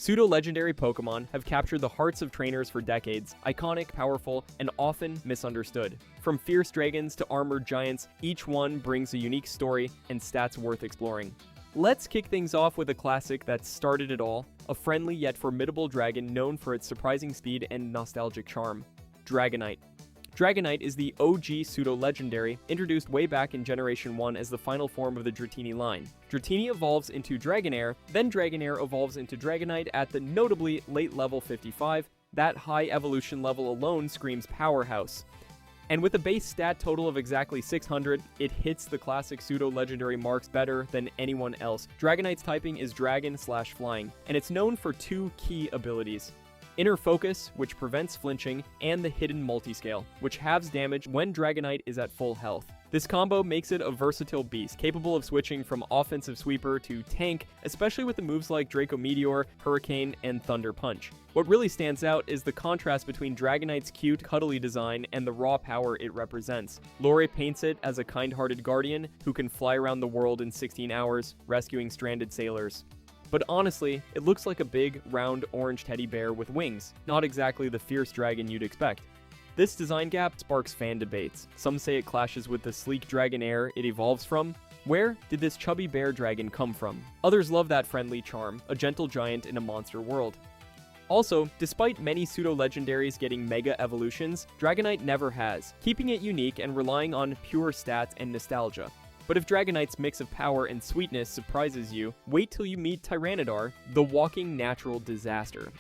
Pseudo-legendary Pokemon have captured the hearts of trainers for decades, iconic, powerful, and often misunderstood. From fierce dragons to armored giants, each one brings a unique story and stats worth exploring. Let's kick things off with a classic that started it all, a friendly yet formidable dragon known for its surprising speed and nostalgic charm, Dragonite. Dragonite is the OG pseudo-legendary, introduced way back in Generation 1 as the final form of the Dratini line. Dratini evolves into Dragonair, then Dragonair evolves into Dragonite at the notably late level 55. That high evolution level alone screams powerhouse. And with a base stat total of exactly 600, it hits the classic pseudo-legendary marks better than anyone else. Dragonite's typing is Dragon/Flying, and it's known for two key abilities. Inner Focus, which prevents flinching, and the Hidden Multiscale, which halves damage when Dragonite is at full health. This combo makes it a versatile beast, capable of switching from offensive sweeper to tank, especially with the moves like Draco Meteor, Hurricane, and Thunder Punch. What really stands out is the contrast between Dragonite's cute, cuddly design and the raw power it represents. Lore paints it as a kind-hearted guardian who can fly around the world in 16 hours, rescuing stranded sailors. But honestly, it looks like a big, round, orange teddy bear with wings, not exactly the fierce dragon you'd expect. This design gap sparks fan debates. Some say it clashes with the sleek Dragonair it evolves from. Where did this chubby bear dragon come from? Others love that friendly charm, a gentle giant in a monster world. Also, despite many pseudo-legendaries getting mega evolutions, Dragonite never has, keeping it unique and relying on pure stats and nostalgia. But if Dragonite's mix of power and sweetness surprises you, wait till you meet Tyranitar, the walking natural disaster.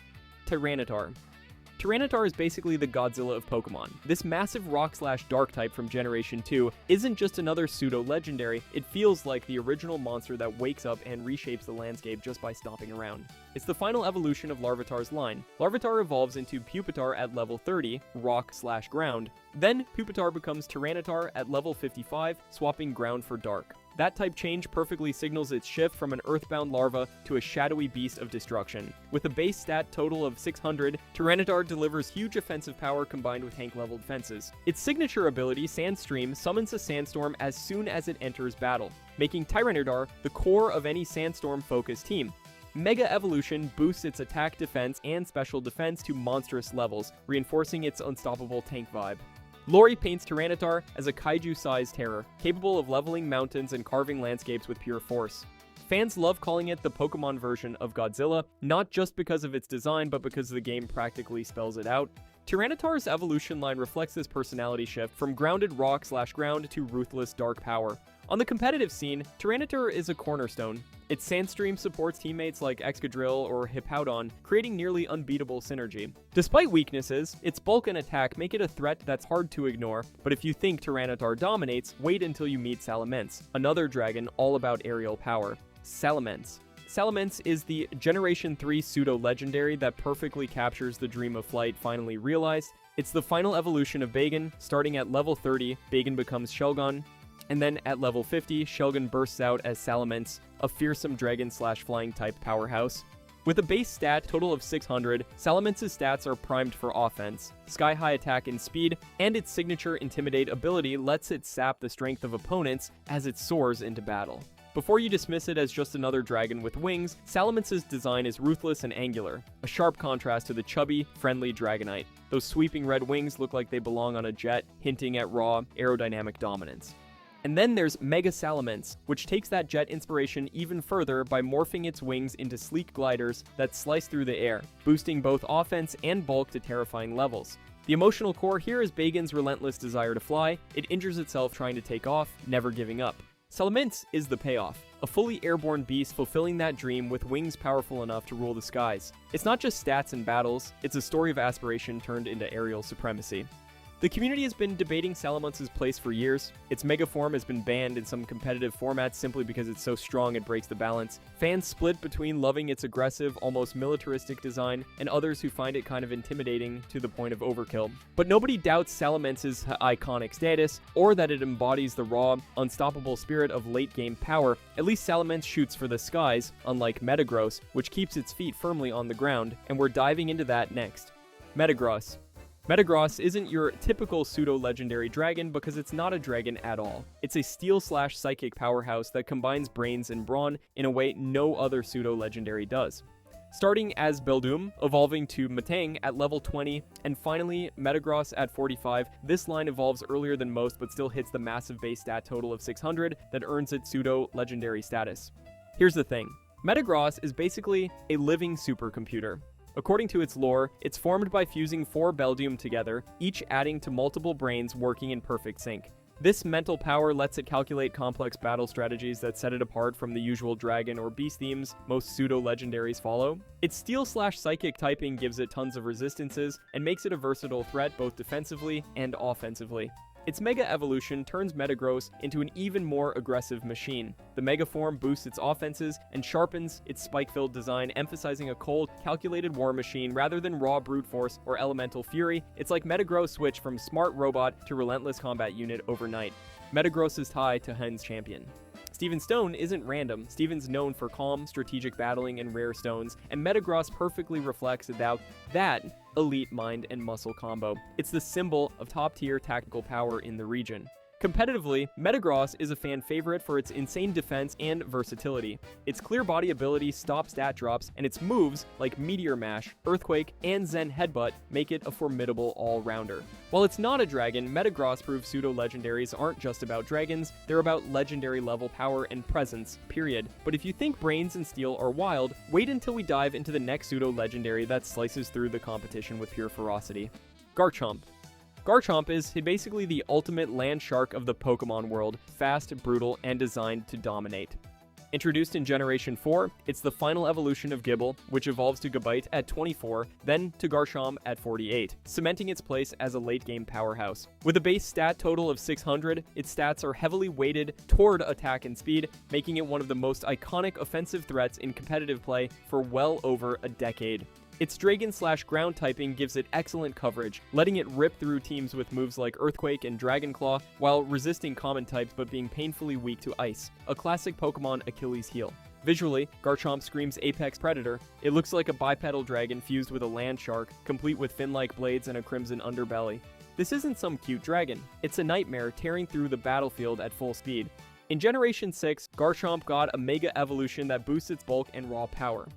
Tyranitar is basically the Godzilla of Pokemon. This massive rock/dark type from Generation 2 isn't just another pseudo-legendary, it feels like the original monster that wakes up and reshapes the landscape just by stomping around. It's the final evolution of Larvitar's line. Larvitar evolves into Pupitar at level 30, rock/ground. Then Pupitar becomes Tyranitar at level 55, swapping ground for dark. That type change perfectly signals its shift from an earthbound larva to a shadowy beast of destruction. With a base stat total of 600, Tyranitar delivers huge offensive power combined with tank-level defenses. Its signature ability, Sandstream, summons a sandstorm as soon as it enters battle, making Tyranitar the core of any sandstorm-focused team. Mega Evolution boosts its attack, defense, and special defense to monstrous levels, reinforcing its unstoppable tank vibe. Lore paints Tyranitar as a kaiju-sized terror, capable of leveling mountains and carving landscapes with pure force. Fans love calling it the Pokemon version of Godzilla, not just because of its design, but because the game practically spells it out. Tyranitar's evolution line reflects this personality shift from grounded rock/ground to ruthless dark power. On the competitive scene, Tyranitar is a cornerstone. Its Sandstream supports teammates like Excadrill or Hippowdon, creating nearly unbeatable synergy. Despite weaknesses, its bulk and attack make it a threat that's hard to ignore, but if you think Tyranitar dominates, wait until you meet Salamence, another dragon all about aerial power. Salamence is the Generation 3 pseudo-legendary that perfectly captures the dream of flight finally realized. It's the final evolution of Bagon. Starting at level 30, Bagon becomes Shelgon, and then at level 50, Shelgon bursts out as Salamence, a fearsome dragon/flying type powerhouse. With a base stat total of 600, Salamence's stats are primed for offense. Sky-high attack and speed, and its signature Intimidate ability lets it sap the strength of opponents as it soars into battle. Before you dismiss it as just another dragon with wings, Salamence's design is ruthless and angular, a sharp contrast to the chubby, friendly Dragonite. Those sweeping red wings look like they belong on a jet, hinting at raw, aerodynamic dominance. And then there's Mega Salamence, which takes that jet inspiration even further by morphing its wings into sleek gliders that slice through the air, boosting both offense and bulk to terrifying levels. The emotional core here is Bagon's relentless desire to fly. It injures itself trying to take off, never giving up. Salamence is the payoff, a fully airborne beast fulfilling that dream with wings powerful enough to rule the skies. It's not just stats and battles, it's a story of aspiration turned into aerial supremacy. The community has been debating Salamence's place for years. Its mega form has been banned in some competitive formats simply because it's so strong it breaks the balance. Fans split between loving its aggressive, almost militaristic design, and others who find it kind of intimidating to the point of overkill. But nobody doubts Salamence's iconic status, or that it embodies the raw, unstoppable spirit of late-game power. At least Salamence shoots for the skies, unlike Metagross, which keeps its feet firmly on the ground, and we're diving into that next. Metagross. Metagross isn't your typical pseudo-legendary dragon because it's not a dragon at all. It's a steel/psychic powerhouse that combines brains and brawn in a way no other pseudo-legendary does. starting as Beldum, evolving to Metang at level 20, and finally Metagross at 45. This line evolves earlier than most but still hits the massive base stat total of 600 that earns it pseudo-legendary status. Here's the thing. Metagross is basically a living supercomputer. According to its lore, it's formed by fusing 4 Beldum together, each adding to multiple brains working in perfect sync. This mental power lets it calculate complex battle strategies that set it apart from the usual dragon or beast themes most pseudo-legendaries follow. Its steel/psychic typing gives it tons of resistances and makes it a versatile threat both defensively and offensively. Its Mega Evolution turns Metagross into an even more aggressive machine. The Mega form boosts its offenses and sharpens its spike-filled design, emphasizing a cold, calculated war machine rather than raw brute force or elemental fury. It's like Metagross switched from smart robot to relentless combat unit overnight. Metagross's tie to Hen's champion. Steven's stone isn't random. Steven's known for calm, strategic battling and rare stones, and Metagross perfectly reflects that elite mind and muscle combo. It's the symbol of top-tier tactical power in the region. Competitively, Metagross is a fan favorite for its insane defense and versatility. Its clear body ability stops stat drops, and its moves like Meteor Mash, Earthquake, and Zen Headbutt make it a formidable all-rounder. While it's not a dragon, Metagross proves pseudo-legendaries aren't just about dragons, they're about legendary level power and presence, period. But if you think brains and steel are wild, wait until we dive into the next pseudo-legendary that slices through the competition with pure ferocity. Garchomp. Garchomp is basically the ultimate land shark of the Pokemon world, fast, brutal, and designed to dominate. Introduced in Generation 4, it's the final evolution of Gible, which evolves to Gabite at 24, then to Garchomp at 48, cementing its place as a late-game powerhouse. With a base stat total of 600, its stats are heavily weighted toward attack and speed, making it one of the most iconic offensive threats in competitive play for well over a decade. Its Dragon/Ground typing gives it excellent coverage, letting it rip through teams with moves like Earthquake and Dragon Claw, while resisting common types but being painfully weak to Ice, a classic Pokemon Achilles heel. Visually, Garchomp screams Apex Predator. It looks like a bipedal dragon fused with a land shark, complete with fin-like blades and a crimson underbelly. This isn't some cute dragon. It's a nightmare tearing through the battlefield at full speed. In Generation 6, Garchomp got a Mega Evolution that boosts its bulk and raw power.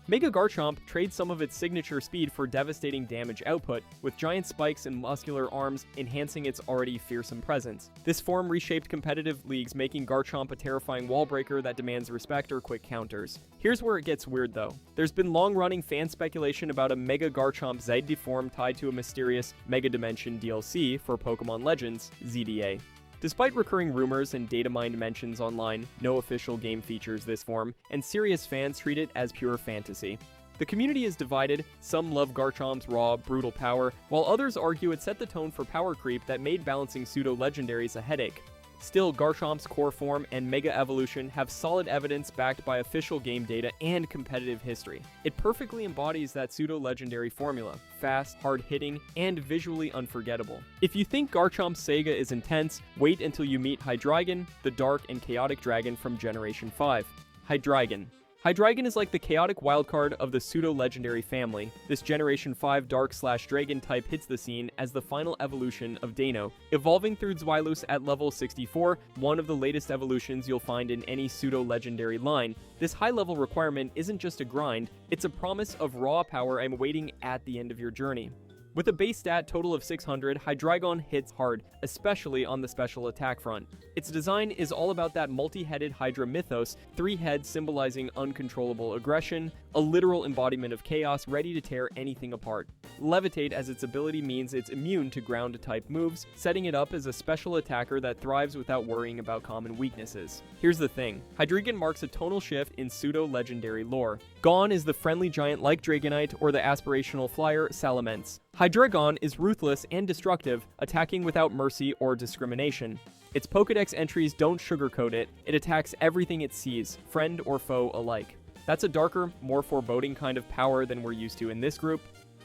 Mega Garchomp trades some of its signature speed for devastating damage output, with giant spikes and muscular arms enhancing its already fearsome presence. This form reshaped competitive leagues, making Garchomp a terrifying wall breaker that demands respect or quick counters. Here's where it gets weird though. There's been long-running fan speculation about a Mega Garchomp Zide form tied to a mysterious Mega Dimension DLC for Pokemon Legends, ZDA. Despite recurring rumors and data mined mentions online, no official game features this form, and serious fans treat it as pure fantasy. The community is divided. Some love Garchomp's raw, brutal power, while others argue it set the tone for power creep that made balancing pseudo-legendaries a headache. Still, Garchomp's core form and Mega Evolution have solid evidence backed by official game data and competitive history. It perfectly embodies that pseudo-legendary formula: fast, hard-hitting, and visually unforgettable. If you think Garchomp's saga is intense, wait until you meet Hydreigon, the dark and chaotic dragon from Generation 5. Hydreigon. Hydreigon is like the chaotic wildcard of the pseudo-legendary family. This Generation 5 Dark/Dragon type hits the scene as the final evolution of Dano, evolving through Zweilous at level 64, one of the latest evolutions you'll find in any pseudo-legendary line. This high-level requirement isn't just a grind, it's a promise of raw power and waiting at the end of your journey. With a base stat total of 600, Hydreigon hits hard, especially on the special attack front. Its design is all about that multi-headed Hydra mythos, 3 heads symbolizing uncontrollable aggression, a literal embodiment of chaos ready to tear anything apart. Levitate as its ability means it's immune to ground-type moves, setting it up as a special attacker that thrives without worrying about common weaknesses. Here's the thing, Hydreigon marks a tonal shift in pseudo-legendary lore. Gone is the friendly giant like Dragonite or the aspirational flyer Salamence. Hydreigon is ruthless and destructive, attacking without mercy or discrimination. Its Pokédex entries don't sugarcoat it, it attacks everything it sees, friend or foe alike. That's a darker, more foreboding kind of power than we're used to in this group.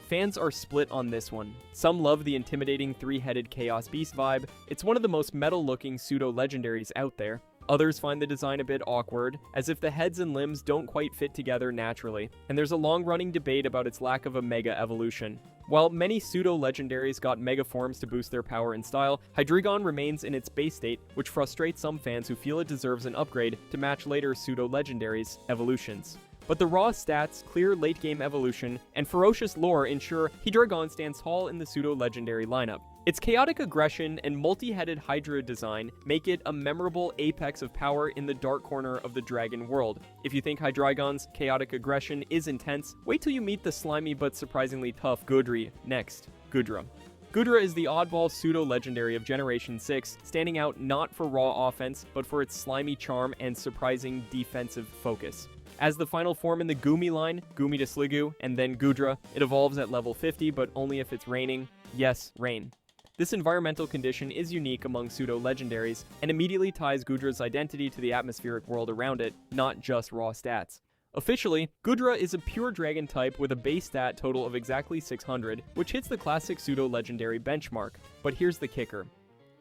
Fans are split on this one. Some love the intimidating 3-headed Chaos Beast vibe. It's one of the most metal-looking pseudo-legendaries out there. Others find the design a bit awkward, as if the heads and limbs don't quite fit together naturally, and there's a long-running debate about its lack of a Mega Evolution. While many pseudo-legendaries got Mega forms to boost their power and style, Hydreigon remains in its base state, which frustrates some fans who feel it deserves an upgrade to match later pseudo-legendaries' evolutions. But the raw stats, clear late-game evolution, and ferocious lore ensure Hydreigon stands tall in the pseudo-legendary lineup. Its chaotic aggression and multi-headed Hydra design make it a memorable apex of power in the dark corner of the dragon world. If you think Hydreigon's chaotic aggression is intense, wait till you meet the slimy but surprisingly tough Goodry next. Goodra. Goodra is the oddball pseudo-legendary of Generation 6, standing out not for raw offense, but for its slimy charm and surprising defensive focus. As the final form in the Goomy line, Goomy to Sliggoo, and then Goodra, it evolves at level 50, but only if it's raining. Yes, rain. This environmental condition is unique among pseudo-legendaries, and immediately ties Goodra's identity to the atmospheric world around it, not just raw stats. Officially, Goodra is a pure dragon type with a base stat total of exactly 600, which hits the classic pseudo-legendary benchmark. But here's the kicker.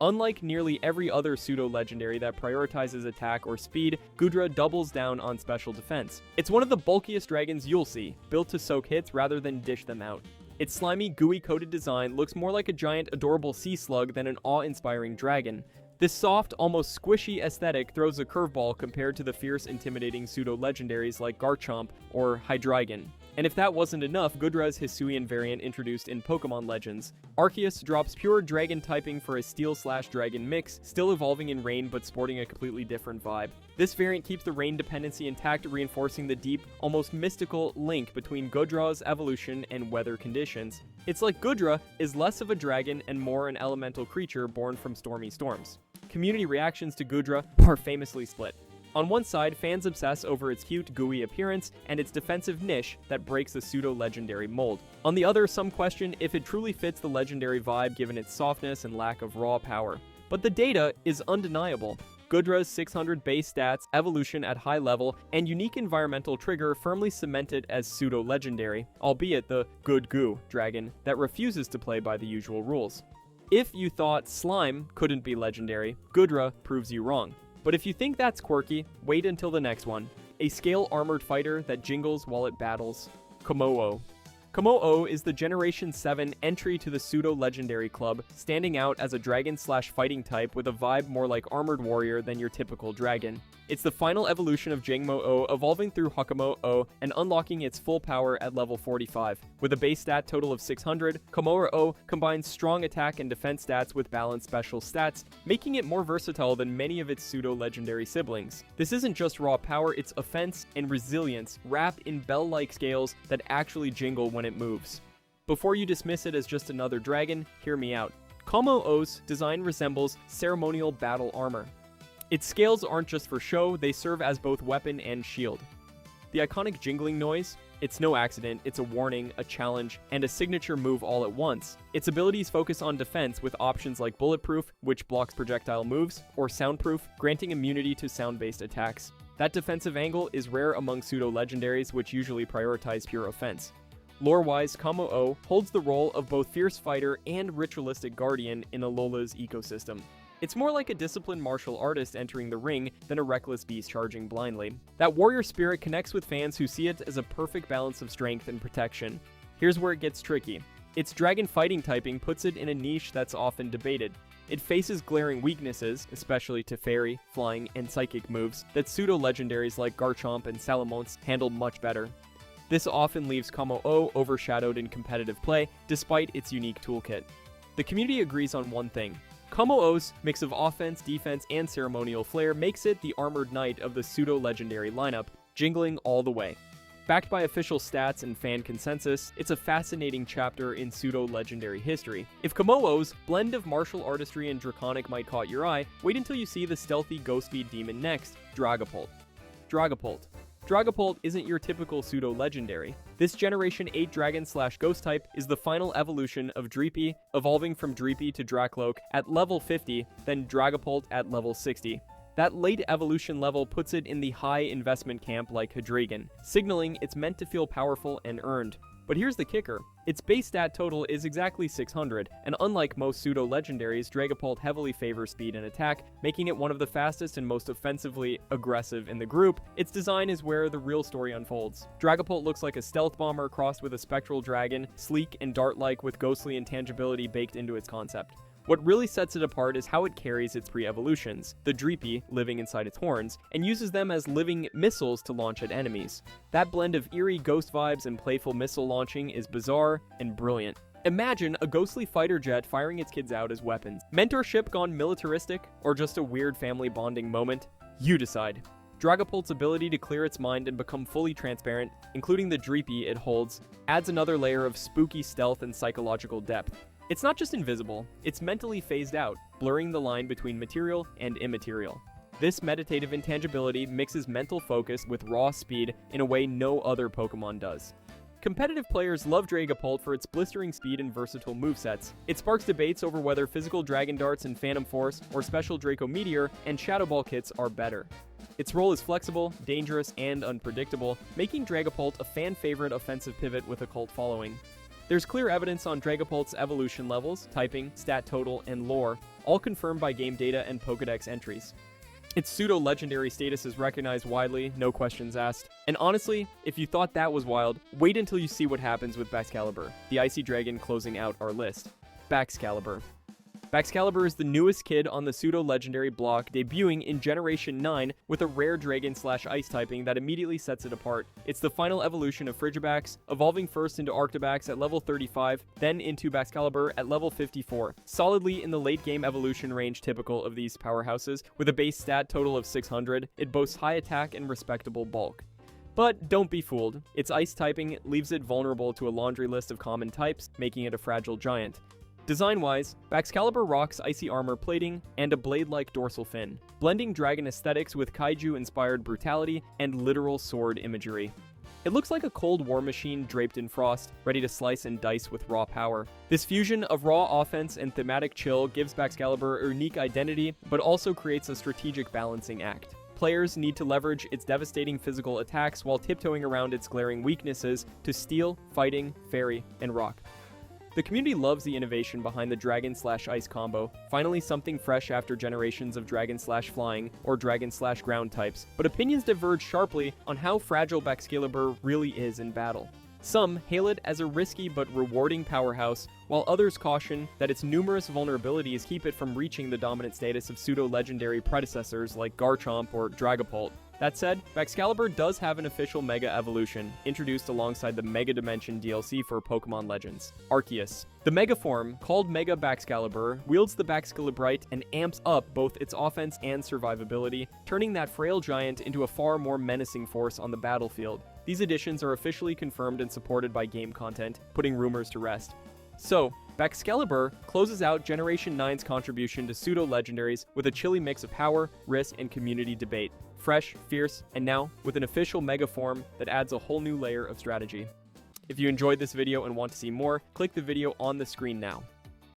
Unlike nearly every other pseudo-legendary that prioritizes attack or speed, Goodra doubles down on special defense. It's one of the bulkiest dragons you'll see, built to soak hits rather than dish them out. Its slimy, gooey-coated design looks more like a giant, adorable sea slug than an awe-inspiring dragon. This soft, almost squishy aesthetic throws a curveball compared to the fierce, intimidating pseudo-legendaries like Garchomp or Hydreigon. And if that wasn't enough, Goodra's Hisuian variant introduced in Pokemon Legends. Arceus drops pure dragon typing for a steel/dragon mix, still evolving in rain but sporting a completely different vibe. This variant keeps the rain dependency intact, reinforcing the deep, almost mystical link between Goodra's evolution and weather conditions. It's like Goodra is less of a dragon and more an elemental creature born from stormy storms. Community reactions to Goodra are famously split. On one side, fans obsess over its cute, gooey appearance and its defensive niche that breaks the pseudo-legendary mold. On the other, some question if it truly fits the legendary vibe given its softness and lack of raw power. But the data is undeniable. Goodra's 600 base stats, evolution at high level, and unique environmental trigger firmly cement it as pseudo-legendary, albeit the good goo dragon that refuses to play by the usual rules. If you thought Slime couldn't be legendary, Goodra proves you wrong. But if you think that's quirky, wait until the next one. A scale-armored fighter that jingles while it battles. Kommo-o. Kommo-o is the Generation 7 entry to the pseudo-legendary club, standing out as a dragon/fighting type with a vibe more like armored warrior than your typical dragon. It's the final evolution of Jangmo-o, evolving through Hakumo-o and unlocking its full power at level 45. With a base stat total of 600, Kommo-o combines strong attack and defense stats with balanced special stats, making it more versatile than many of its pseudo-legendary siblings. This isn't just raw power, it's offense and resilience, wrapped in bell-like scales that actually jingle when it moves. Before you dismiss it as just another dragon, hear me out. Kommo-o's design resembles ceremonial battle armor. Its scales aren't just for show, they serve as both weapon and shield. The iconic jingling noise, it's no accident, it's a warning, a challenge, and a signature move all at once. Its abilities focus on defense with options like Bulletproof, which blocks projectile moves, or Soundproof, granting immunity to sound-based attacks. That defensive angle is rare among pseudo-legendaries, which usually prioritize pure offense. Lore-wise, Kommo-o holds the role of both fierce fighter and ritualistic guardian in Alola's ecosystem. It's more like a disciplined martial artist entering the ring than a reckless beast charging blindly. That warrior spirit connects with fans who see it as a perfect balance of strength and protection. Here's where it gets tricky. Its dragon fighting typing puts it in a niche that's often debated. It faces glaring weaknesses, especially to fairy, flying, and psychic moves, that pseudo-legendaries like Garchomp and Salamonts handle much better. This often leaves Kommo-o overshadowed in competitive play, despite its unique toolkit. The community agrees on one thing. Kommo-o's mix of offense, defense, and ceremonial flair makes it the armored knight of the pseudo-legendary lineup, jingling all the way. Backed by official stats and fan consensus, it's a fascinating chapter in pseudo-legendary history. If Kommo-o's blend of martial artistry and draconic might caught your eye, wait until you see the stealthy ghost speed demon next, Dragapult. Dragapult isn't your typical pseudo-legendary. This Generation 8 dragon/ghost type is the final evolution of Dreepy, evolving from Dreepy to Dracloak at level 50, then Dragapult at level 60. That late evolution level puts it in the high investment camp like Hydreigon, signaling it's meant to feel powerful and earned. But here's the kicker. Its base stat total is exactly 600, and unlike most pseudo-legendaries, Dragapult heavily favors speed and attack, making it one of the fastest and most offensively aggressive in the group. Its design is where the real story unfolds. Dragapult looks like a stealth bomber crossed with a spectral dragon, sleek and dart-like with ghostly intangibility baked into its concept. What really sets it apart is how it carries its pre-evolutions, the Dreepy living inside its horns, and uses them as living missiles to launch at enemies. That blend of eerie ghost vibes and playful missile launching is bizarre and brilliant. Imagine a ghostly fighter jet firing its kids out as weapons. Mentorship gone militaristic, or just a weird family bonding moment? You decide. Dragapult's ability to clear its mind and become fully transparent, including the Dreepy it holds, adds another layer of spooky stealth and psychological depth. It's not just invisible, it's mentally phased out, blurring the line between material and immaterial. This meditative intangibility mixes mental focus with raw speed in a way no other Pokemon does. Competitive players love Dragapult for its blistering speed and versatile movesets. It sparks debates over whether physical Dragon Darts and Phantom Force, or special Draco Meteor and Shadow Ball kits are better. Its role is flexible, dangerous, and unpredictable, making Dragapult a fan-favorite offensive pivot with a cult following. There's clear evidence on Dragapult's evolution levels, typing, stat total, and lore, all confirmed by game data and Pokedex entries. Its pseudo-legendary status is recognized widely, no questions asked. And honestly, if you thought that was wild, wait until you see what happens with Baxcalibur, the icy dragon closing out our list. Baxcalibur. Baxcalibur is the newest kid on the pseudo-legendary block, debuting in Generation 9 with a rare Dragon/Ice typing that immediately sets it apart. It's the final evolution of Frigibax, evolving first into Arctobax at level 35, then into Baxcalibur at level 54, solidly in the late-game evolution range typical of these powerhouses. With a base stat total of 600, it boasts high attack and respectable bulk. But don't be fooled, its Ice typing leaves it vulnerable to a laundry list of common types, making it a fragile giant. Design-wise, Baxcalibur rocks icy armor plating and a blade-like dorsal fin, blending dragon aesthetics with kaiju-inspired brutality and literal sword imagery. It looks like a Cold War machine draped in frost, ready to slice and dice with raw power. This fusion of raw offense and thematic chill gives Baxcalibur a unique identity, but also creates a strategic balancing act. Players need to leverage its devastating physical attacks while tiptoeing around its glaring weaknesses to steel, fighting, fairy, and rock. The community loves the innovation behind the Dragon/Ice combo, finally something fresh after generations of Dragon/Flying or Dragon/Ground types, but opinions diverge sharply on how fragile Baxcalibur really is in battle. Some hail it as a risky but rewarding powerhouse, while others caution that its numerous vulnerabilities keep it from reaching the dominant status of pseudo-legendary predecessors like Garchomp or Dragapult. That said, Baxcalibur does have an official Mega Evolution, introduced alongside the Mega Dimension DLC for Pokemon Legends, Arceus. The Mega form, called Mega Baxcalibur, wields the Baxcalibrite and amps up both its offense and survivability, turning that frail giant into a far more menacing force on the battlefield. These additions are officially confirmed and supported by game content, putting rumors to rest. So, Baxcalibur closes out Generation 9's contribution to pseudo-legendaries with a chilly mix of power, risk, and community debate. Fresh, fierce, and now with an official Mega form that adds a whole new layer of strategy. If you enjoyed this video and want to see more, click the video on the screen now.